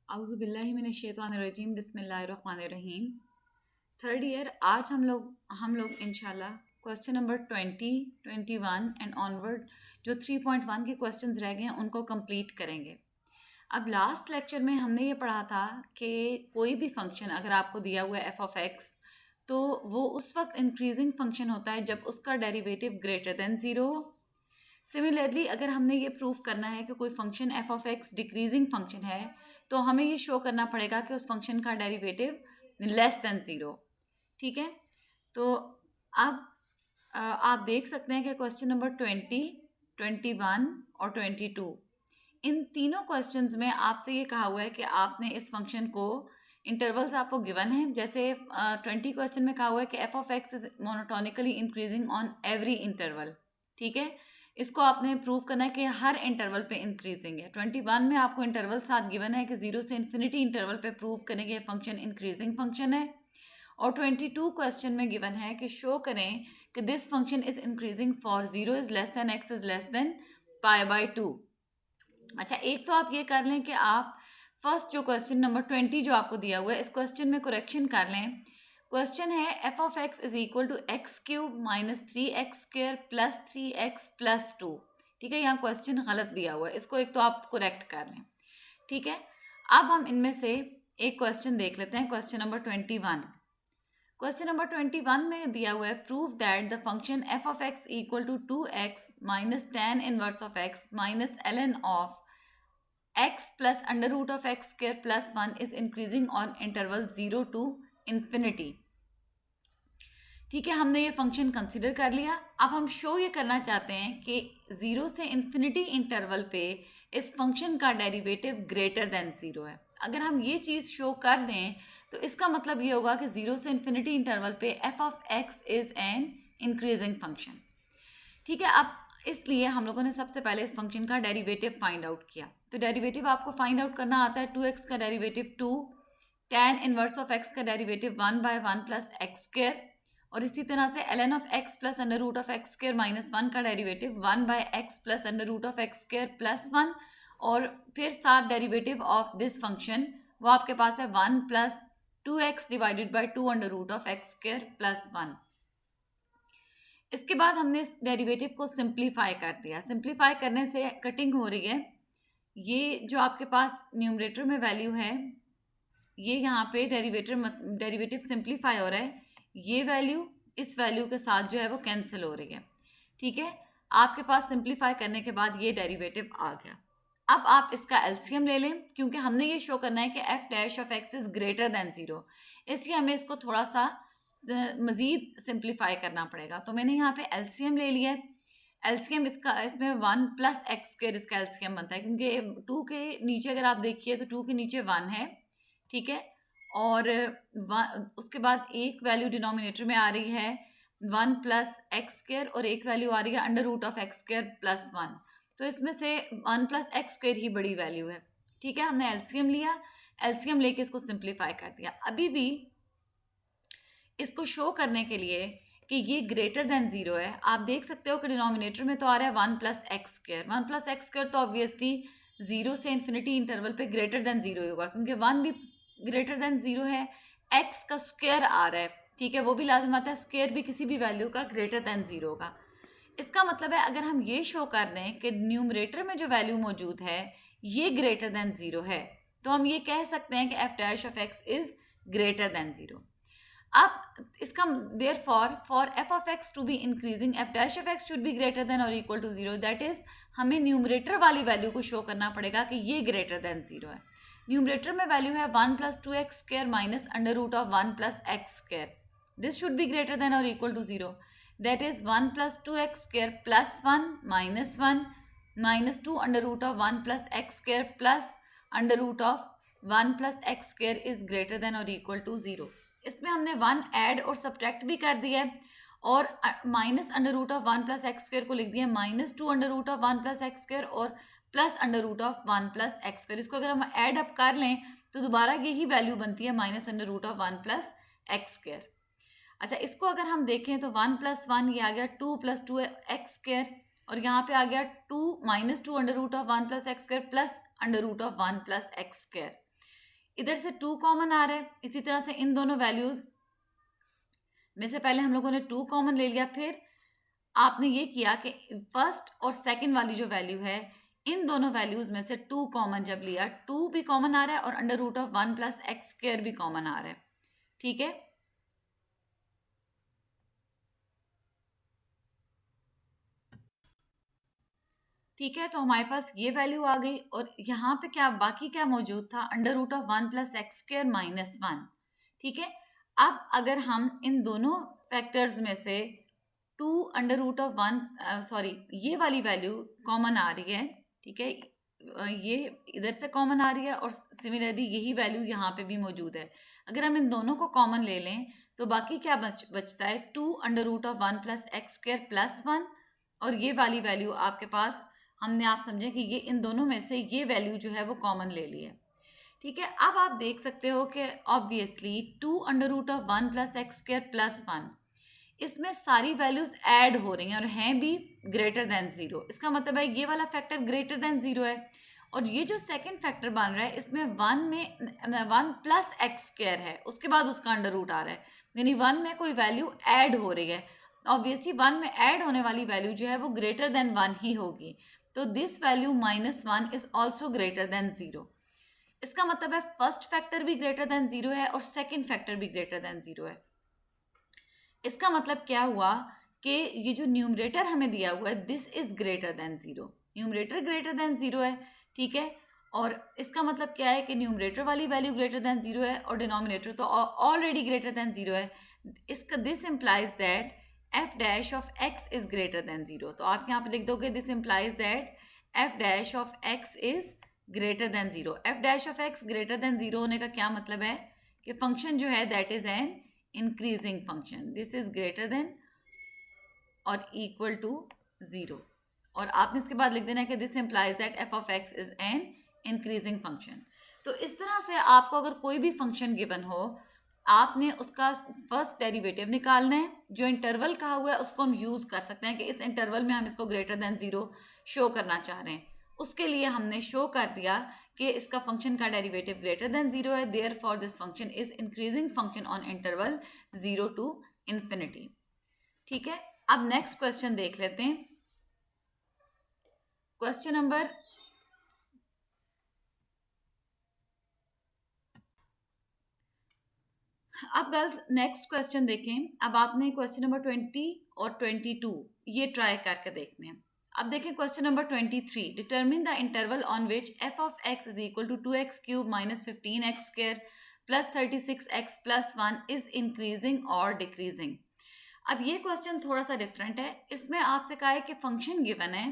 औज़ुबिल्लाहिमिनश्शैतानिर्रजीम बिस्मिल्लाहिर्रहमानिर्रहीम। Third year आज हम लोग इंशाल्लाह क्वेश्चन नंबर 20, 21 एंड ऑनवर्ड जो 3.1 के क्वेश्चंस रह गए हैं उनको कंप्लीट करेंगे। अब लास्ट लेक्चर में हमने ये पढ़ा था कि कोई भी फंक्शन अगर आपको दिया हुआ है एफ ऑफ एक्स तो वो उस वक्त इंक्रीजिंग फंक्शन होता है जब उसका डेरिवेटिव ग्रेटर देन ज़ीरो हो। सिमिलरली अगर हमने ये प्रूव करना है कि कोई function F of x decreasing function है तो हमें ये शो करना पड़ेगा कि उस फंक्शन का डेरिवेटिव लेस देन ज़ीरो। ठीक है, तो अब आप देख सकते हैं कि क्वेश्चन नंबर 20, 21 और 22 इन तीनों क्वेश्चंस में आपसे ये कहा हुआ है कि आपने इस फंक्शन को इंटरवल्स आपको गिवन है। जैसे 20 क्वेश्चन में कहा हुआ है कि F of X is monotonically increasing on every interval. ठीक है, इसको आपने प्रूव करना है कि हर इंटरवल पे इंक्रीजिंग है। 21 में आपको इंटरवल साथ गिवन है कि 0 से इन्फिनिटी इंटरवल पे प्रूव करें कि फंक्शन इंक्रीजिंग फंक्शन है। और 22 क्वेश्चन में गिवन है कि शो करें कि this function is increasing for 0 is less then x is less than pi by 2। अच्छा, एक तो आप ये कर लें कि आप फर्स्ट जो क्वेश्चन नंबर 20 जो आपको दिया हुआ है इस क्वेश्चन में करेक्शन कर लें। क्वेश्चन है F of X is equal to X cube minus 3x² plus 3x plus 2। ठीक है, यहाँ क्वेश्चन गलत दिया हुआ है, इसको एक तो आप करेक्ट कर लें। ठीक है, अब हम इनमें से एक क्वेश्चन देख लेते हैं। क्वेश्चन नंबर 21, क्वेश्चन नंबर 21 में दिया हुआ है prove that the function F of X equal to 2x minus tan inverse of x minus ln of x plus under root of x² plus 1 is increasing on interval 0 to infinity. ठीक है, हमने ये function consider कर लिया। अब हम show ये करना चाहते हैं कि 0 से इन्फिनिटी इंटरवल पे इस फंक्शन का डेरिवेटिव ग्रेटर देन 0 है। अगर हम ये चीज़ शो कर दें तो इसका मतलब ये होगा कि 0 से इन्फिनिटी इंटरवल पे F of x is an increasing function. ठीक है, अब इसलिए हम लोगों ने सबसे पहले इस फंक्शन का डेरिवेटिव फाइंड आउट किया। तो डेरिवेटिव आपको फाइंड आउट करना आता है 2x का derivative 2, tan inverse of x का डेरिवेटिव 1/1 प्लस x², और इसी तरह से ln of x plus under root of x² minus 1 का derivative 1/x plus under root of x² plus 1, और फिर साथ डेरिवेटिव ऑफ दिस फंक्शन वो आपके पास है 1 plus 2x divided by 2 under root of x² plus 1। इसके बाद हमने इस डेरिवेटिव को सिंप्लीफाई कर दिया। सिंप्लीफाई करने से कटिंग हो रही है। ये जो आपके पास न्यूमरेटर में वैल्यू है ये यहाँ पे डेरिवेटिव सिंप्लीफाई हो रहा है, ये वैल्यू इस वैल्यू के साथ जो है वो कैंसिल हो रही है। ठीक है, आपके पास सिंप्लीफाई करने के बाद ये डेरिवेटिव आ गया। अब आप इसका एलसीएम ले लें, क्योंकि हमने ये शो करना है कि F dash of X is greater than 0, इसलिए हमें इसको थोड़ा सा मज़ीद सिंप्लीफाई करना पड़ेगा। तो मैंने यहाँ पे एलसीएम ले लिया है। एलसीएम इसमें 1 प्लस x² इसका एलसीएम बनता है, क्योंकि 2 के नीचे अगर आप देखिए तो 2 के नीचे 1 है। ठीक है, और उसके बाद एक वैल्यू डिनोमिनेटर में आ रही है 1 प्लस x² और एक वैल्यू आ रही है under root of x² plus 1। तो इसमें से 1 प्लस x² ही बड़ी वैल्यू है। ठीक है, हमने एलसीएम लिया, एलसीएम लेके इसको सिंप्लीफाई कर दिया। अभी भी इसको शो करने के लिए कि ये ग्रेटर देन 0 है, आप देख सकते हो कि डिनोमिनेटर में तो आ रहा है 1 प्लस x²। 1 प्लस x² तो ऑब्वियसली 0 से इन्फिनिटी इंटरवल पे ग्रेटर देन 0 होगा, क्योंकि 1 भी ग्रेटर देन 0 है, x का स्क्वायर आ रहा है। ठीक है, वो भी लाजिम आता है, स्क्वायर भी किसी भी वैल्यू का ग्रेटर देन 0 होगा। इसका मतलब है अगर हम ये शो कर रहे हैं कि न्यूमरेटर में जो वैल्यू मौजूद है ये ग्रेटर देन 0 है, तो हम ये कह सकते हैं कि F dash of X is greater than 0। अब इसका therefore for F of X to be increasing F dash of X should be greater than और इक्वल टू 0, दैट इज हमें न्यूमरेटर वाली वैल्यू को शो करना पड़ेगा कि ये ग्रेटर देन 0 है। न्यूमरेटर में वैल्यू है 1 plus 2x² minus under root of 1 plus x²। This should be greater than और equal to 0, that is 1 plus 2x² plus 1 minus 2 under root of 1 plus x² plus under root of 1 plus x² is greater than और equal to 0। इसमें हमने 1 add और subtract भी कर दिया है, और minus under root of 1 plus x² को लिख दिया minus 2 under root of 1 plus x² और plus under root of 1 plus x²। इसको अगर हम ऐड अप कर लें तो दोबारा यही वैल्यू बनती है minus under root of 1 plus x²। अच्छा, इसको अगर हम देखें तो 1 प्लस 1 ये आ गया 2 प्लस 2 x², और यहाँ पे आ गया 2 minus 2 under root of 1 plus x² plus under root of 1 plus x²। इधर से 2 कॉमन आ रहा है, इसी तरह से इन दोनों वैल्यूज़ में से पहले हम लोगों ने 2 कॉमन ले लिया, फिर आपने ये किया कि फर्स्ट और सेकंड वाली जो वैल्यू है इन दोनों वैल्यूज़ में से 2 कॉमन जब लिया, 2 भी कॉमन आ रहा है और under root of 1 plus X square भी कॉमन आ रहा है, ठीक है। ठीक है, तो हमारे पास ये वैल्यू आ गई और यहाँ पे क्या बाकी क्या मौजूद था, under root of 1 plus X square minus 1, ठीक है। अब अगर हम इन दोनों फैक्टर्स में से 2 अंडर रूट ऑफ 1 सॉरी ये वाली वैल्यू कॉमन आ रही है, ठीक है, ये इधर से कॉमन आ रही है और सिमिलरली यही वैल्यू यहाँ पे भी मौजूद है। अगर हम इन दोनों को कॉमन ले लें तो बाकी क्या बचता है, 2 under root of 1 plus X square plus 1, और ये वाली वैल्यू आपके पास हमने आप समझे कि ये इन दोनों में से ये वैल्यू जो है वो कॉमन ले ली है, ठीक है। अब आप देख सकते हो कि obviously 2 under root of 1 plus X square plus 1, इसमें सारी वैल्यूज ऐड हो रही हैं और हैं भी ग्रेटर देन 0। इसका मतलब है ये वाला फैक्टर ग्रेटर देन 0 है, और ये जो सेकंड फैक्टर बन रहा है इसमें 1 प्लस एक्स स्क्वायर है, उसके बाद उसका अंडर रूट आ रहा है, यानी 1 में कोई वैल्यू ऐड हो रही है। ऑब्वियसली 1 में ऐड होने वाली वैल्यू जो है वो ग्रेटर देन 1 ही होगी, तो this value -1 is also greater than 0। इसका मतलब है फर्स्ट फैक्टर भी ग्रेटर देन 0 है और सेकंड फैक्टर भी ग्रेटर देन 0 है। इसका मतलब क्या हुआ कि ये जो न्यूमरेटर हमें दिया हुआ है this is greater than 0, numerator greater than 0 है, ठीक है। और इसका मतलब क्या है कि न्यूमरेटर वाली वैल्यू ग्रेटर देन 0 है और डिनोमिनेटर तो ऑलरेडी ग्रेटर देन 0 है। इसका this implies that F dash of X is greater than 0, तो आप यहाँ पे लिख दोगे this implies that F dash of X is greater than 0। F dash of X greater than 0 होने का क्या मतलब है कि फंक्शन जो है that is an increasing function, this is greater than और इक्वल टू 0, और आपने इसके बाद लिख देना है कि this implies that F of X is an increasing function. तो इस तरह से आपको अगर कोई भी फंक्शन गिवन हो आपने उसका फर्स्ट डेरिवेटिव निकालना है, जो इंटरवल कहा हुआ है उसको हम यूज़ कर सकते हैं कि इस इंटरवल में हम इसको ग्रेटर देन 0 शो करना चाह रहे हैं, उसके लिए हमने शो कर दिया कि इसका फंक्शन का डेरिवेटिव ग्रेटर देन 0 है, therefore this function is increasing function on interval 0 to infinity, ठीक है। अब नेक्स्ट क्वेश्चन देख लेते हैं, क्वेश्चन नंबर अब गर्ल्स नेक्स्ट क्वेश्चन देखें। अब आपने क्वेश्चन नंबर 20 और 22 ये ट्राई करके देखने हैं। अब देखें question number 23, determine the interval on which F of X is equal to 2x cube minus 15x square plus 36x plus 1 is increasing और डिक्रीजिंग। अब ये क्वेश्चन थोड़ा सा डिफरेंट है, इसमें आपसे कहा है कि फंक्शन गिवन है,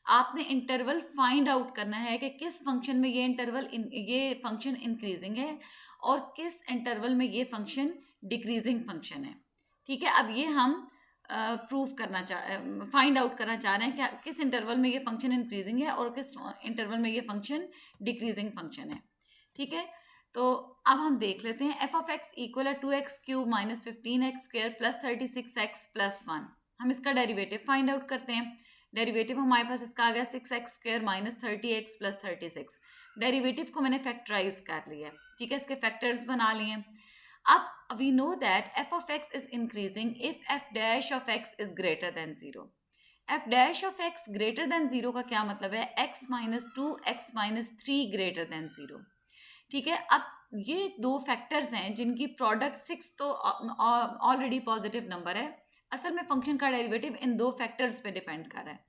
आपने इंटरवल फाइंड आउट करना है कि किस फंक्शन में ये फंक्शन इंक्रीजिंग है और किस इंटरवल में ये फंक्शन डिक्रीजिंग फंक्शन है, ठीक है। अब ये हम फाइंड आउट करना चाह रहे हैं कि किस इंटरवल में ये फंक्शन इंक्रीजिंग है और किस इंटरवल में ये फंक्शन डिक्रीजिंग फंक्शन है, ठीक है। तो अब हम देख लेते हैं एफ ऑफ एक्स इक्वल है 2x cube minus 15x square plus 36x plus 1। हम इसका डेरिवेटिव फाइंड आउट करते हैं। डेरिवेटिव हमारे पास इसका आ गया 6x square minus 30x plus 36। Derivative को मैंने फैक्टराइज कर लिया, ठीक है, इसके फैक्टर्स बना लिए। अब we know that F of X is increasing if F dash of X is greater than 0। F dash of X greater than 0 का क्या मतलब है, x minus 2 x minus 3 greater than 0, ठीक है। अब ये दो फैक्टर्स हैं जिनकी प्रोडक्ट 6 तो ऑलरेडी पॉजिटिव नंबर है, असल में फंक्शन का डेरिवेटिव इन दो फैक्टर्स पे डिपेंड कर रहा है।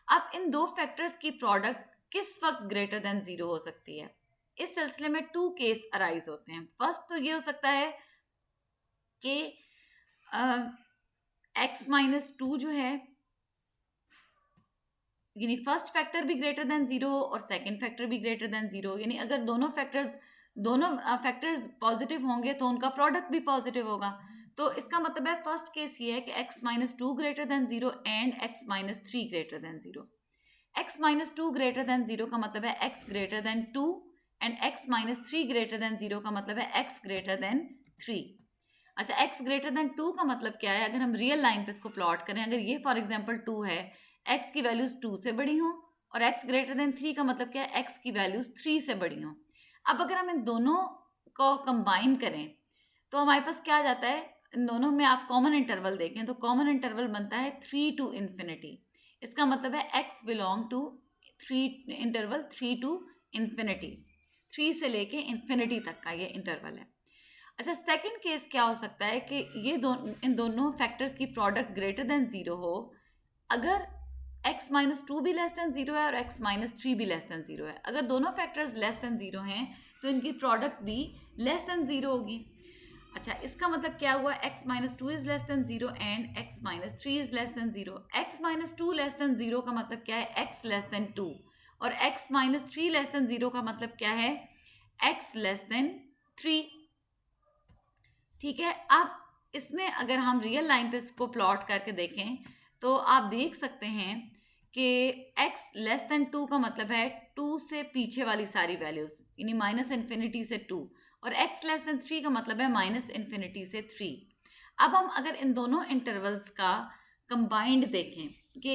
अब इन दो फैक्टर्स की प्रोडक्ट किस वक्त ग्रेटर देन 0 हो सकती है, इस सिलसिले में 2 केस अराइज होते हैं। फर्स्ट तो ये हो सकता है कि x माइनस 2 जो है यानी फर्स्ट फैक्टर भी ग्रेटर देन 0 और सेकंड फैक्टर भी ग्रेटर देन 0, यानी अगर दोनों फैक्टर्स पॉजिटिव होंगे तो उनका प्रोडक्ट भी पॉजिटिव होगा। तो इसका मतलब है फर्स्ट केस ये है कि x minus 2 greater than 0 and x minus 3 greater than 0। x minus 2 greater than 0 का मतलब है x greater than 2 and x minus 3 greater than 0 का मतलब है x ग्रेटर देन 3। अच्छा, x ग्रेटर देन 2 का मतलब क्या है, अगर हम रियल लाइन पे इसको प्लॉट करें, अगर ये फॉर एग्जांपल 2 है, x की वैल्यूज 2 से बड़ी हों, और x ग्रेटर देन 3 का मतलब क्या है, x की वैल्यूज 3 से बड़ी हों। अब अगर हम इन दोनों को कंबाइन करें तो हमारे पास क्या आ जाता है, इन दोनों में आप कॉमन इंटरवल देखें तो कॉमन इंटरवल बनता है 3 to infinity। इसका मतलब है x belong to 3 interval 3 to infinity, 3 से लेके इन्फिनिटी तक का ये इंटरवल है। अच्छा, सेकंड केस क्या हो सकता है कि ये इन दोनों फैक्टर्स की प्रोडक्ट ग्रेटर देन 0 हो, अगर x माइनस टू भी लेस देन 0 है और x माइनस थ्री भी लेस देन 0 है। अगर दोनों फैक्टर्स लेस देन 0 हैं तो इनकी प्रोडक्ट भी लेस देन 0 होगी। अच्छा, इसका मतलब क्या हुआ, x minus two is less than 0 and x minus three is less than 0। x minus to less than 0 का मतलब क्या है, x लेस देन 2, और x minus three less than 0 का मतलब क्या है, x लेस देन 3। ठीक है, अब इसमें अगर हम रियल लाइन पे इसको प्लॉट करके देखें तो आप देख सकते हैं कि x लेस देन 2 का मतलब है 2 से पीछे वाली सारी वैल्यूज, यानी माइनस इन्फिनिटी से 2, और x लेस देन 3 का मतलब है माइनस इन्फिनिटी से 3। अब हम अगर इन दोनों इंटरवल्स का कंबाइंड देखें कि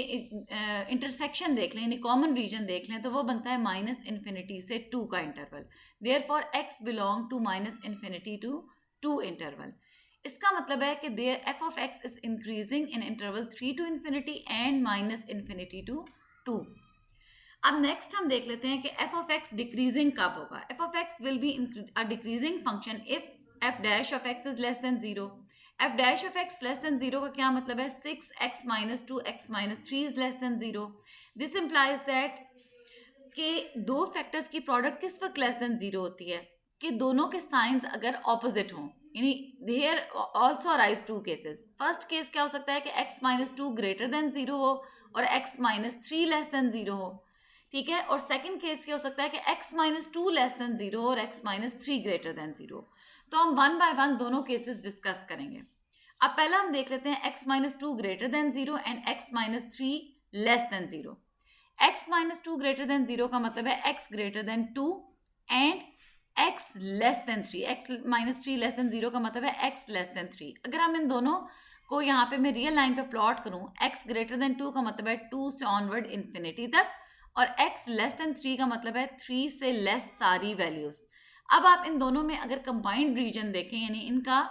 इंटरसेक्शन देख लें, यानी कॉमन रीजन देख लें, तो वो बनता है माइनस इन्फिनिटी से 2 का interval. Therefore x belong to minus infinity to 2 interval. इसका मतलब है कि there f of x is increasing in interval 3 to infinity and minus infinity to 2। अब नेक्स्ट हम देख लेते हैं कि f of x डिक्रीजिंग कब होगा। f of x will be a decreasing function if f dash of x is less than 0। f dash of x less than 0 का क्या मतलब है, 6x minus 2x minus 3 is less than 0। This implies that कि दो factors की product किस वक्त less than 0 होती है, कि दोनों के साइंस अगर ऑपोजिट हों, यानी there also arise two cases. First case क्या हो सकता है कि x minus two greater than 0 हो और x minus three less than 0 हो। ठीक है, और सेकंड केस क्या हो सकता है कि x minus to less than 0 और x minus three greater than 0। तो हम वन बाय वन दोनों केसेस डिस्कस करेंगे। अब पहला हम देख लेते हैं x minus two greater than 0 and x minus three less than 0। x minus two greater than 0 का मतलब है x greater than 2 and x less than 3। x minus three less than 0 का मतलब है x लेस देन 3। अगर हम इन दोनों को यहाँ पे मैं रियल लाइन पे प्लॉट करूँ, x ग्रेटर देन 2 का मतलब है 2 से ऑनवर्ड इन्फिनिटी तक, और x लेस देन 3 का मतलब है 3 से लेस सारी वैल्यूज। अब आप इन दोनों में अगर कंबाइंड रीजन देखें, यानी इनका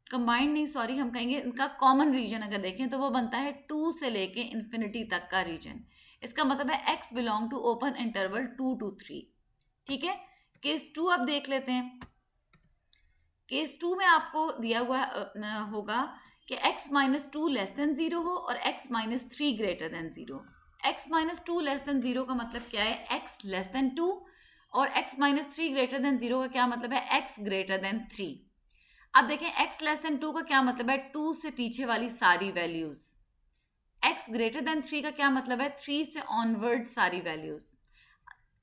कंबाइंड नहीं, सॉरी, हम कहेंगे इनका कॉमन रीजन अगर देखें तो वो बनता है 2 से लेके इन्फिनिटी तक का रीजन। इसका मतलब है x belong to open interval 2 to 3। ठीक है, केस 2 अब देख लेते हैं। केस 2 में आपको दिया हुआ होगा कि x minus to less than 0 हो और x minus three greater than 0। x minus to less than 0 का मतलब क्या है, x लेस देन 2, और x minus three greater than 0 का क्या मतलब है, x ग्रेटर देन 3। अब देखें x लेस देन 2 का क्या मतलब है, 2 से पीछे वाली सारी वैल्यूज। x ग्रेटर देन 3 का क्या मतलब है, 3 से ऑनवर्ड सारी values.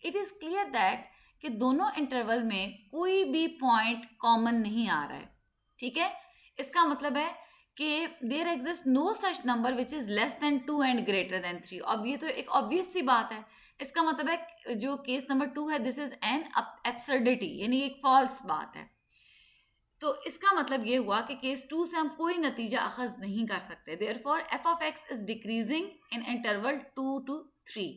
It is clear that कि दोनों इंटरवल में कोई भी पॉइंट कॉमन नहीं आ रहा है। ठीक है, इसका मतलब है कि there exist no such number which is less than 2 and greater than 3। अब ये तो एक ऑब्वियस सी बात है। इसका मतलब है जो केस नंबर 2 है, दिस इज एन एब्सर्डिटी, यानी एक फॉल्स बात है। तो इसका मतलब ये हुआ कि केस 2 से हम कोई नतीजा अखज़ नहीं कर सकते। Therefore f of x is decreasing in interval 2 to 3।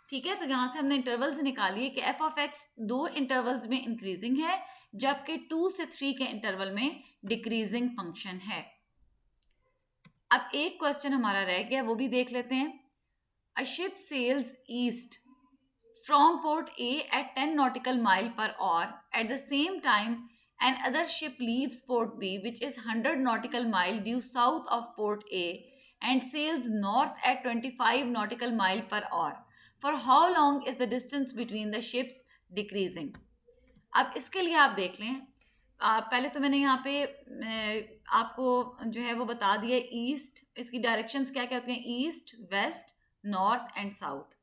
ठीक है, तो यहाँ से हमने इंटरवल्स निकालिए कि f of x दो इंटरवल्स में इंक्रीजिंग है जबकि 2 से 3 के इंटरवल में डिक्रीजिंग फंक्शन है। अब एक क्वेश्चन हमारा रह गया, वो भी देख लेते हैं। A ship sails east from port A at 10 nautical mile per hour. At the same time, another ship leaves port B, which is 100 nautical mile due south of port A, and sails north at 25 nautical mile per hour. For how long is the distance between the ships decreasing? अब इसके लिए आप देख लें, पहले तो मैंने यहाँ पे आपको जो है वो बता दिया ईस्ट, इसकी डायरेक्शंस क्या क्या होती हैं, east, west, north and south.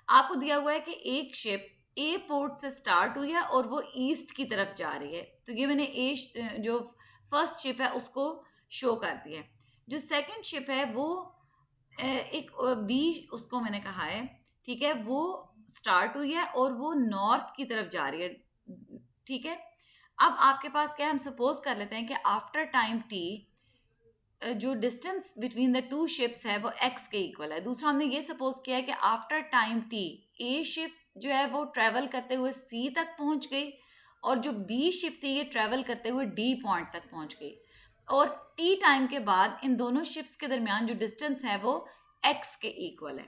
आपको दिया हुआ है कि एक शिप ए पोर्ट से स्टार्ट हुई है और वो ईस्ट की तरफ जा रही है, तो ये मैंने ए जो फर्स्ट शिप है उसको शो कर दिया है। जो सेकंड शिप है वो एक बी उसको मैंने कहा है, ठीक है, वो स्टार्ट हुई है और वो नॉर्थ की तरफ जा रही है। ठीक है, अब आपके पास क्या है, हम सपोज कर लेते हैं कि आफ्टर टाइम टी जो distance between the two ships है वो x के इक्वल है। दूसरा हमने ये सपोज किया है कि आफ्टर टाइम t ए शिप जो है वो ट्रेवल करते हुए c तक पहुंच गई और जो बी शिप थी ये ट्रैवल करते हुए डी पॉइंट तक पहुंच गई, और टी टाइम के बाद इन दोनों शिप्स के दरमियान जो डिस्टेंस है वो एक्स के इक्वल है।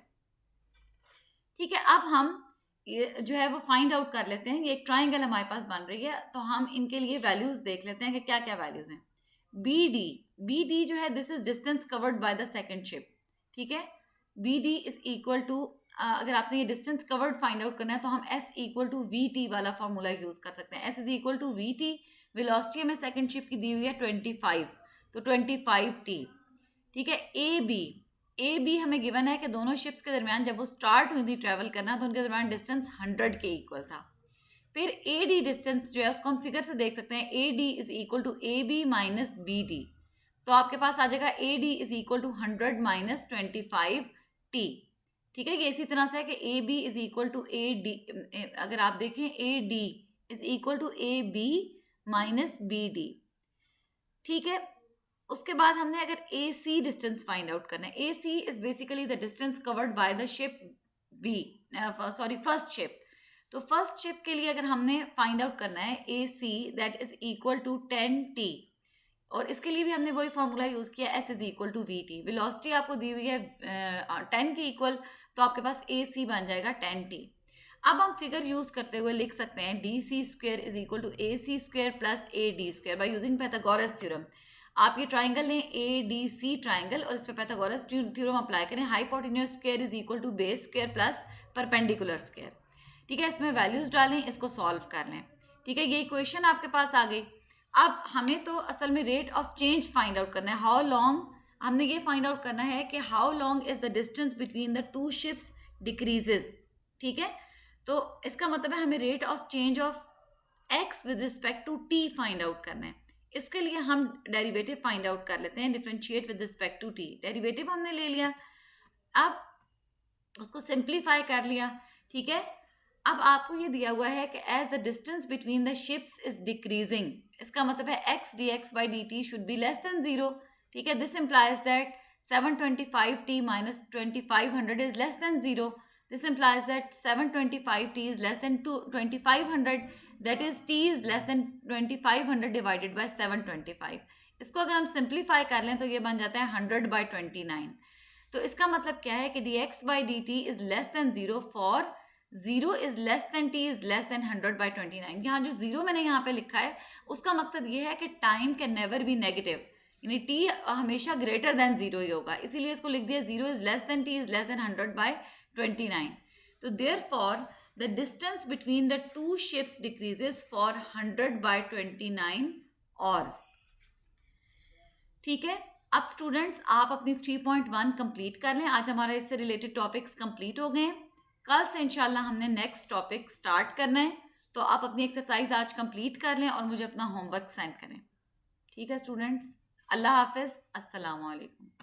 ठीक है, अब हम ये जो है वो फाइंड आउट कर लेते हैं। ये एक ट्राइंगल हमारे पास बन रही है, तो हम इनके लिए वैल्यूज देख लेते हैं कि क्या क्या वैल्यूज हैं। बी डी जो है this is distance covered by the second ship. ठीक है, B D is equal to, अगर आपने ये डिस्टेंस कवर्ड फाइंड आउट करना है तो हम S equal to V T वाला फॉर्मूला यूज कर सकते हैं। S is equal to V T, velocity में सेकंड शिप की दी हुई है 25, तो 25 टी। ठीक है, ए बी हमें गिवन है कि दोनों शिप्स के दरमियान जब वो स्टार्ट हुई थी ट्रैवल करना तो उनके दरमियान डिस्टेंस 100 के इक्वल था। फिर ए डी डिस्टेंस जो है उसको हम फिगर से देख सकते हैं, A D is equal to A B minus B D, तो आपके पास आ जाएगा A D is equal to 100 minus 25 T. ठीक है, ये इसी तरह से है कि A B is equal to A D, अगर आप देखें A D is equal to A B minus B D. ठीक है, उसके बाद हमने अगर A C distance find out करना है, A C is basically the distance covered by the ship B, sorry first ship. तो फर्स्ट शिप के लिए अगर हमने फाइंड आउट करना है A C that is equal to 10 T, और इसके लिए भी हमने वही फॉर्मूला यूज़ किया, S is equal to V T. Velocity आपको दी हुई है 10 के इक्वल, तो आपके पास ए सी बन जाएगा 10 टी। अब हम फिगर यूज करते हुए लिख सकते हैं D C square is equal to A C square plus A D square by using Pythagoras theorem. आप ये ट्राइंगल लें ए डी सी ट्राइंगल और इस पर पैथागोरस थ्योरम अप्लाई करें, hypotenuse square is equal to base square plus perpendicular square. ठीक है, इसमें वैल्यूज डालें, इसको सॉल्व कर लें। ठीक है, ये इक्वेशन आपके पास आ गई। अब हमें तो असल में rate of change find out करना है, हाउ लॉन्ग, हमने ये फाइंड आउट करना है कि how long is the distance between the two ships decreases. ठीक है, तो इसका मतलब है हमें rate of change of X with respect to T find out करना है। इसके लिए हम डेरिवेटिव फाइंड आउट कर लेते हैं, differentiate with respect to T. Derivative हमने ले लिया, अब उसको सिंप्लीफाई कर लिया। ठीक है, अब आपको ये दिया हुआ है कि as the distance between the ships is decreasing, इसका मतलब है X D X by D T should be less than 0। ठीक है, this implies that 725t minus 2500 is less than 0। This implies that 725t is less than 2500, that is t is less than 2500 divided by 725। इसको अगर हम simplify कर लें तो ये बन जाता है 100/29। तो इसका मतलब क्या है कि dx by dt is less than 0 for 0 is less than t is less than 100/29। यहाँ जो 0 मैंने यहाँ पे लिखा है उसका मकसद ये है कि time can never be negative, यानी t हमेशा ग्रेटर देन 0 ही होगा, इसीलिए इसको लिख दिया 0 is less than t is less than 100/29। तो therefore the distance between the two ships decreases for 100/29 hours। ठीक है, अब स्टूडेंट्स आप अपनी 3.1 कंप्लीट कर लें। आज हमारा इससे रिलेटेड टॉपिक्स कंप्लीट हो गए हैं, कल से इंशाल्लाह हमने नेक्स्ट टॉपिक स्टार्ट करना है। तो आप अपनी एक्सरसाइज आज कंप्लीट कर लें और मुझे अपना होमवर्क सेंड करें। ठीक है स्टूडेंट्स, अल्लाह हाफिज़, अस्सलाम वालेकुम।